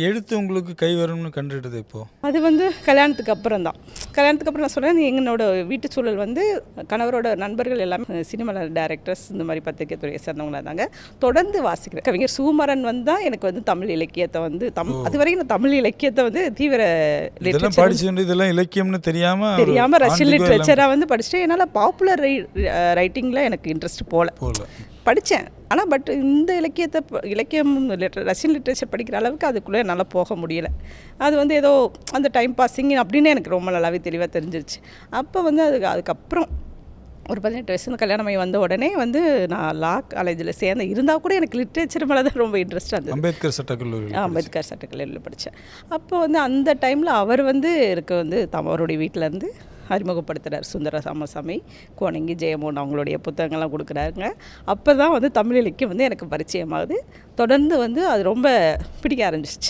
எழுத்து உங்களுக்கு கை வரும்னு கண்டுட்டது இப்போ? அது வந்து கல்யாணத்துக்கு அப்புறம் தான். கல்யாணத்துக்கு அப்புறம் நான் சொல்கிறேன், எங்களோட வீட்டு சூழல் வந்து கணவரோட நண்பர்கள் எல்லாமே சினிமாவில் டைரக்டர்ஸ் இந்த மாதிரி பத்திரிகை துறையை சேர்ந்தவங்களாக இருந்தாங்க. தொடர்ந்து வாசிக்கிறேன். கவிஞர் சுகுமாரன் வந்து தான் எனக்கு வந்து தமிழ் இலக்கியத்தை வந்து அது வரைக்கும் நான் தமிழ் இலக்கியத்தை வந்து தீவிர இதெல்லாம் படிச்சுட்டு இதெல்லாம் இலக்கியம்னு தெரியாமல் ரஷ்யன் லிட்ரேச்சராக வந்து படிச்சுட்டு என்னால் பாப்புலர் ரைட்டிங்கில் எனக்கு இன்ட்ரெஸ்ட் போகல. படித்தேன், ஆனால் பட் இந்த இலக்கியம் ரஷ்யன் லிட்ரேச்சர் படிக்கிற அளவுக்கு அதுக்குள்ளே என்னால் போக முடியலை. அது வந்து ஏதோ அந்த டைம் பாஸிங் அப்படின்னு எனக்கு ரொம்ப நல்லாவே தெளிவாக தெரிஞ்சிருச்சு. அப்போ வந்து அதுக்கப்புறம் ஒரு 18 வயசு கல்யாணம் ஆகி வந்த உடனே வந்து நான் லா காலேஜில் சேர்ந்தேன். இருந்தால் கூட எனக்கு லிட்ரேச்சர் மேலே தான் ரொம்ப இன்ட்ரெஸ்டாக இருந்தது. அம்பேத்கர் சட்டக்கல்லூரியில் படித்தேன். அப்போ வந்து அந்த டைமில் அவர் வந்து எனக்கு வந்து அவருடைய வீட்டிலேருந்து அறிமுகப்படுத்துகிறார். சுந்தர ராமசாமி, கோணங்கி, ஜெயமோகன் அவங்களுடைய புத்தகங்கள்லாம் கொடுக்குறாருங்க. அப்போ தான் வந்து தமிழ் இலக்கியம் வந்து எனக்கு பரிச்சயமாகுது. தொடர்ந்து வந்து அது ரொம்ப பிடிக்க ஆரம்பிச்சிச்சு.